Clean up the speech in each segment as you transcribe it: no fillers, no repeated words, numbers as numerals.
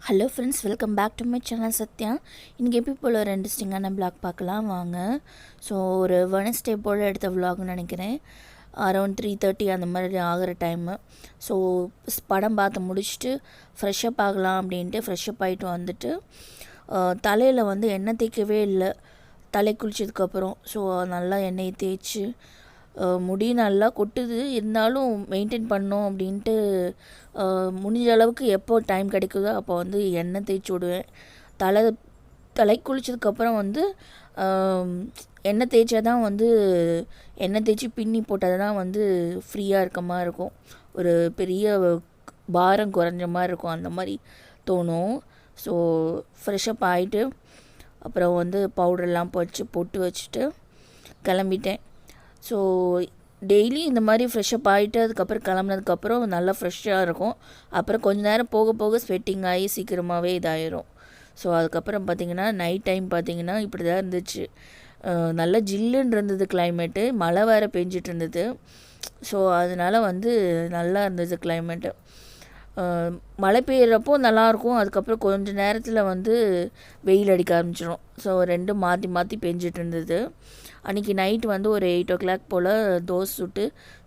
Hello friends, welcome back to my channel Sathya. இன்றைக்கி எப்படி போல் ஒரு இன்ட்ரெஸ்டிங்கான விளாக் பார்க்கலாம் வாங்க. ஸோ ஒரு வெனஸ்டே போல் எடுத்த விளாக்னு நினைக்கிறேன். அரௌண்ட் 3:30 அந்த மாதிரி ஆகிற டைமு. ஸோ படம் பார்த்து முடிச்சுட்டு ஃப்ரெஷ்ஷப் ஆகலாம் அப்படின்ட்டு ஃப்ரெஷ்ஷப் ஆகிட்டு வந்துட்டு தலையில் வந்து எண்ணெய் தேய்க்கவே இல்லை. தலை குளிச்சதுக்கப்புறம் ஸோ நல்லா எண்ணெயை தேய்ச்சி முடி நல்லா கொட்டுது, இருந்தாலும் மெயின்டைன் பண்ணோம் அப்படின்ட்டு முடிஞ்ச அளவுக்கு எப்போ டைம் கிடைக்குதோ அப்போ வந்து எண்ணெய் தேய்ச்சி விடுவேன். தலை குளிச்சதுக்கப்புறம் வந்து எண்ணெய் தேய்ச்சா தான் வந்து எண்ணெய் தேய்ச்சி பின்னி போட்டால் தான் வந்து ஃப்ரீயாக இருக்க மாதிரி இருக்கும், ஒரு பெரிய பாரம் குறைஞ்ச மாதிரி இருக்கும், அந்த மாதிரி தோணும். ஸோ ஃப்ரெஷ்ஷப் ஆகிட்டு அப்புறம் வந்து பவுடர்லாம் போட்டு வச்சுட்டு கிளம்பிட்டேன். ஸோ டெய்லி இந்த மாதிரி ஃப்ரெஷ்ஷப் ஆகிட்டு அதுக்கப்புறம் கிளம்புனதுக்கப்புறம் நல்லா ஃப்ரெஷ்ஷாக இருக்கும். அப்புறம் கொஞ்சம் நேரம் போக போக ஸ்வெட்டிங் ஆகி சீக்கிரமாகவே இதாகிடும். ஸோ அதுக்கப்புறம் பார்த்திங்கன்னா நைட் டைம் பார்த்திங்கன்னா இப்படி தான் இருந்துச்சு. நல்லா ஜில்லுன்னு இருந்தது கிளைமேட்டு, மழை வேறு பெஞ்சிட்டு இருந்தது. ஸோ அதனால் வந்து நல்லா இருந்தது கிளைமேட்டு. மழை பெய்கிறப்போ நல்லாயிருக்கும், அதுக்கப்புறம் கொஞ்சம் நேரத்தில் வந்து வெயில் அடிக்க ஆரம்பிச்சிடும். ஸோ ரெண்டும் மாற்றி மாற்றி பெஞ்சிட்டு இருந்தது. அன்றைக்கி நைட் வந்து ஒரு 8 o'clock போல் தோசை சுட்டு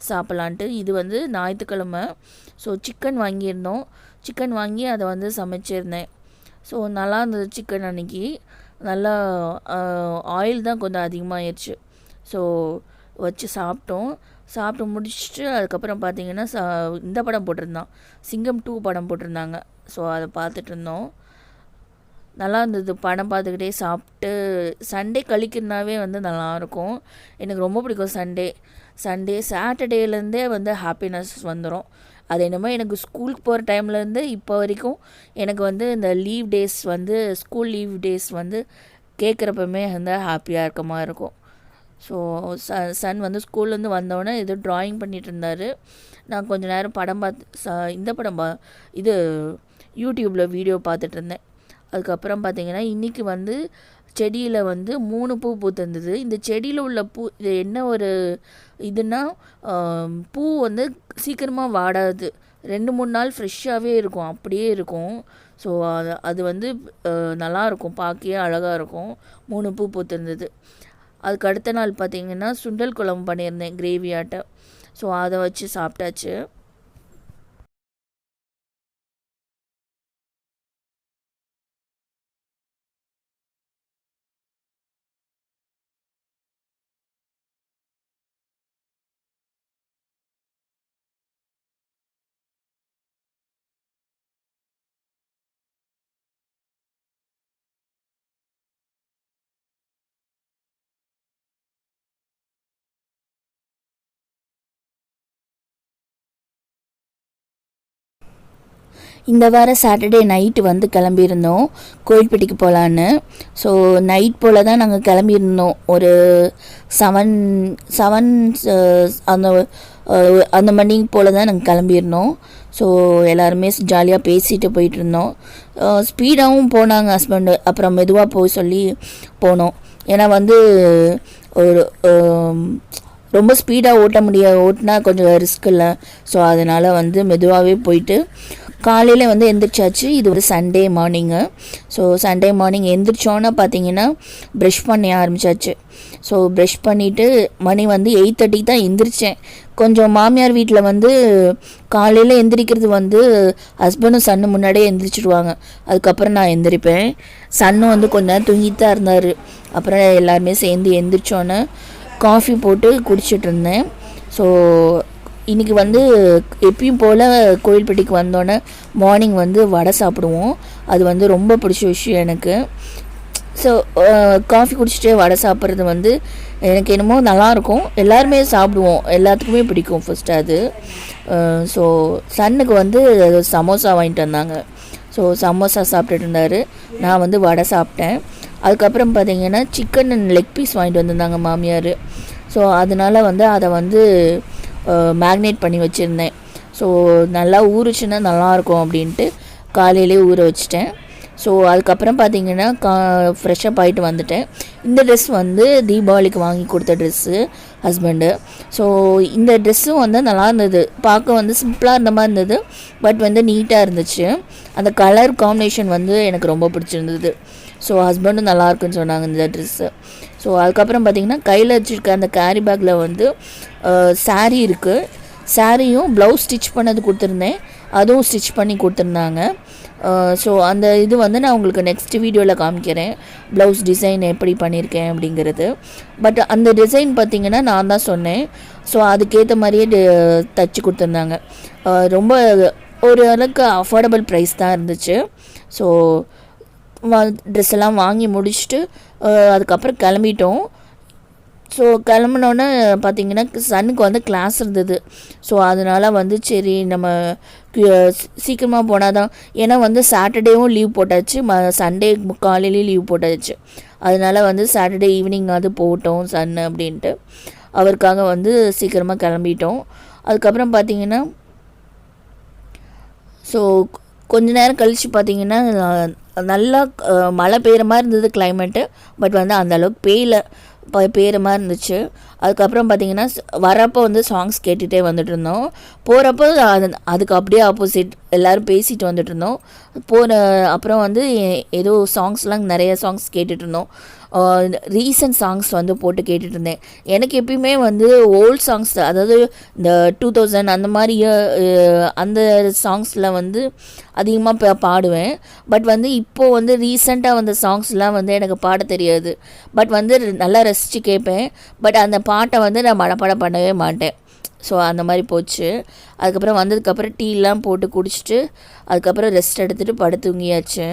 சாப்பிட்லான்ட்டு. இது வந்து ஞாயிற்றுக்கிழமை. ஸோ சிக்கன் வாங்கியிருந்தோம். சிக்கன் வாங்கி அதை வந்து சமைச்சிருந்தேன். ஸோ நல்லா இருந்தது சிக்கன். அன்றைக்கி நல்லா ஆயில் தான் கொஞ்சம் அதிகமாகிடுச்சு. ஸோ வச்சு சாப்பிட்டு முடிச்சுட்டு அதுக்கப்புறம் பார்த்திங்கன்னா இந்த படம் போட்டிருந்தான், சிங்கம் 2 படம் போட்டிருந்தாங்க. ஸோ அதை பார்த்துட்டு இருந்தோம். நல்லா இருந்தது. படம் பார்த்துக்கிட்டே சாப்பிட்டு சண்டே கழிக்கிறதுனாவே வந்து நல்லாயிருக்கும். எனக்கு ரொம்ப பிடிக்கும் சாட்டர்டேலேருந்தே வந்து ஹாப்பினஸ் வந்துடும். அது என்னமோ எனக்கு ஸ்கூலுக்கு போகிற டைம்லேருந்து இப்போ வரைக்கும் எனக்கு வந்து இந்த லீவ் டேஸ் வந்து ஸ்கூல் லீவ் டேஸ் வந்து கேட்குறப்பமே வந்து ஹாப்பியாக இருக்க மாதிரி இருக்கும். ஸோ சன் வந்து ஸ்கூல்லேருந்து வந்தோடனே ஏதோ ட்ராயிங் பண்ணிகிட்டு இருந்தார். நான் கொஞ்சம் நேரம் படம் பார்த்து இது யூடியூப்பில் வீடியோ பார்த்துட்டு இருந்தேன். அதுக்கப்புறம் பார்த்திங்கன்னா இன்றைக்கி வந்து செடியில் வந்து 3 பூ பூத்திருந்தது. இந்த செடியில் உள்ள பூ இது என்ன ஒரு இதுனா, பூ வந்து சீக்கிரமாக வாடாது, 2-3 நாள் ஃப்ரெஷ்ஷாகவே இருக்கும், அப்படியே இருக்கும். ஸோ அது வந்து நல்லாயிருக்கும், பார்க்கவே அழகாக இருக்கும். 3 பூ பூத்திருந்தது. அதுக்கு அடுத்த நாள் பார்த்திங்கன்னா சுண்டல் குழம்பு பண்ணியிருந்தேன் கிரேவியாட்ட. ஸோ அதை வச்சு சாப்பிட்டாச்சு. இந்த வாரம் சாட்டர்டே நைட்டு வந்து கிளம்பியிருந்தோம் கோயில்பட்டிக்கு போகலான்னு. ஸோ நைட் போல் தான் நாங்கள் கிளம்பியிருந்தோம். ஒரு 7 அந்த மணிக்கு போல் தான் நாங்கள் கிளம்பியிருந்தோம். ஸோ எல்லாருமே ஜாலியாக பேசிட்டு போயிட்டு இருந்தோம். ஸ்பீடாகவும் போனாங்க ஹஸ்பண்டு, அப்புறம் மெதுவாக போய் சொல்லி போனோம். ஏன்னா வந்து ஒரு ரொம்ப ஸ்பீடாக ஓட்டினா கொஞ்சம் ரிஸ்க் இல்லை. ஸோ அதனால் வந்து மெதுவாகவே போயிட்டு காலையில் வந்து எந்திரிச்சாச்சு. இது ஒரு Sunday morning. So Sunday morning எந்திரிச்சோன்னா பார்த்தீங்கன்னா ப்ரஷ் பண்ண ஆரம்பித்தாச்சு. ஸோ ப்ரஷ் பண்ணிவிட்டு மணி வந்து 8:30 தான் எந்திரிச்சேன். கொஞ்சம் மாமியார் வீட்டில் வந்து காலையில் எந்திரிக்கிறது வந்து ஹஸ்பண்டும் சன்னு முன்னாடியே எந்திரிச்சிடுவாங்க, அதுக்கப்புறம் நான் எந்திரிப்பேன். சன்னு வந்து கொஞ்ச நேரம் தூங்கிட்டு தான் இருந்தார். அப்புறம் எல்லாருமே சேர்ந்து எந்திரிச்சோன்னே காஃபி போட்டு குடிச்சிட்டு இருந்தேன். ஸோ இன்றைக்கி வந்து எப்பயும் போல் கோயில்பட்டிக்கு வந்தோன்னே மார்னிங் வந்து வடை சாப்பிடுவோம். அது வந்து ரொம்ப பிடிச்ச விஷயம் எனக்கு. ஸோ காஃபி குடிச்சிட்டு வடை சாப்பிட்றது வந்து எனக்கு என்னமோ நல்லாயிருக்கும். எல்லாருமே சாப்பிடுவோம், எல்லாத்துக்குமே பிடிக்கும் ஃபஸ்ட்டு அது. ஸோ சன்னுக்கு வந்து சமோசா வாங்கிட்டு வந்தாங்க. ஸோ சமோசா சாப்பிட்டுட்டு இருந்தார், நான் வந்து வடை சாப்பிட்டேன். அதுக்கப்புறம் பார்த்திங்கன்னா சிக்கன் லெக் பீஸ் வாங்கிட்டு வந்திருந்தாங்க மாமியார். ஸோ அதனால் வந்து அதை வந்து மேக்னேட் பண்ணி வச்சுருந்தேன். ஸோ நல்லா ஊறுச்சுன்னா நல்லாயிருக்கும் அப்படின்ட்டு காலையிலே ஊற வச்சிட்டேன். ஸோ அதுக்கப்புறம் பார்த்தீங்கன்னா ஃப்ரெஷ்ஷப் ஆகிட்டு வந்துட்டேன். இந்த ட்ரெஸ் வந்து தீபாவளிக்கு வாங்கி கொடுத்த ட்ரெஸ்ஸு ஹஸ்பண்டு. ஸோ இந்த ட்ரெஸ்ஸும் வந்து நல்லா இருந்தது, பார்க்க வந்து சிம்பிளாக இருந்த மாதிரி இருந்தது, பட் வந்து நீட்டாக இருந்துச்சு. அந்த கலர் காம்பினேஷன் வந்து எனக்கு ரொம்ப பிடிச்சிருந்தது. ஸோ ஹஸ்பண்டும் நல்லாயிருக்குன்னு சொன்னாங்க இந்த ட்ரெஸ்ஸு. ஸோ அதுக்கப்புறம் பார்த்திங்கன்னா கையில் வச்சுருக்க அந்த கேரி பேக்கில் வந்து சாரீ இருக்குது. சாரியும் ப்ளவுஸ் ஸ்டிச் பண்ணது கொடுத்துருந்தேன், அதுவும் ஸ்டிச் பண்ணி கொடுத்துருந்தாங்க. ஸோ அந்த இது வந்து நான் உங்களுக்கு நெக்ஸ்ட் வீடியோவில் காமிக்கிறேன், ப்ளவுஸ் டிசைன் எப்படி பண்ணியிருக்கேன் அப்படிங்கிறது. பட் அந்த டிசைன் பார்த்திங்கன்னா நான் தான் சொன்னேன். ஸோ அதுக்கேற்ற மாதிரியே தைச்சி கொடுத்துருந்தாங்க. ரொம்ப ஒரு அளவுக்கு அஃபோர்டபுள் ப்ரைஸ் தான் இருந்துச்சு. ஸோ ட்ரெஸ் எல்லாம் வாங்கி முடிச்சுட்டு அதுக்கப்புறம் கிளம்பிட்டோம். ஸோ கிளம்புனோன்னே பார்த்திங்கன்னா சன்னுக்கு வந்து கிளாஸ் இருந்தது. ஸோ அதனால் வந்து சரி நம்ம சீக்கிரமாக போனால் தான், ஏன்னா வந்து சாட்டர்டேவும் லீவ் போட்டாச்சு, சண்டே காலையிலேயும் லீவ் போட்டாச்சு. அதனால் வந்து சாட்டர்டே ஈவினிங் அது போட்டோம் சன்னு அப்படின்ட்டு அவருக்காக வந்து சீக்கிரமாக கிளம்பிட்டோம். அதுக்கப்புறம் பார்த்திங்கன்னா ஸோ கொஞ்ச நேரம் கழித்து பார்த்திங்கன்னா நல்லா மழை பெய்கிற மாதிரி இருந்தது கிளைமேட்டு, பட் வந்து அந்தளவுக்கு பெய்கிற மாதிரி இருந்துச்சு. அதுக்கப்புறம் பார்த்திங்கன்னா வரப்போ வந்து சாங்ஸ் கேட்டுகிட்டே வந்துட்டு இருந்தோம். போகிறப்போ அதுக்கு அப்படியே ஆப்போசிட் எல்லோரும் பேசிட்டு வந்துட்டு இருந்தோம். அப்புறம் வந்து ஏதோ சாங்ஸ்லாம் நிறைய சாங்ஸ் கேட்டுட்டு இருந்தோம். ரீசன்ட் சாங்ஸ் வந்து போட்டு கேட்டுட்டு இருந்தேன். எனக்கு எப்பயுமே வந்து ஓல்ட் சாங்ஸ், அதாவது இந்த 2000 அந்த மாதிரி அந்த சாங்ஸில் வந்து அதிகமாக பாடுவேன். பட் வந்து இப்போது வந்து ரீசெண்டாக வந்த சாங்ஸ்லாம் வந்து எனக்கு பாட தெரியாது, பட் வந்து நல்லா ரசித்து கேட்பேன். பட் அந்த பாட்டை வந்து நான் மனப்பாடம் பண்ணவே மாட்டேன். ஸோ அந்த மாதிரி போச்சு. அதுக்கப்புறம் வந்ததுக்கப்புறம் டீலாம் போட்டு குடிச்சிட்டு அதுக்கப்புறம் ரெஸ்ட் எடுத்துகிட்டு படுத்து தூங்கியாச்சு.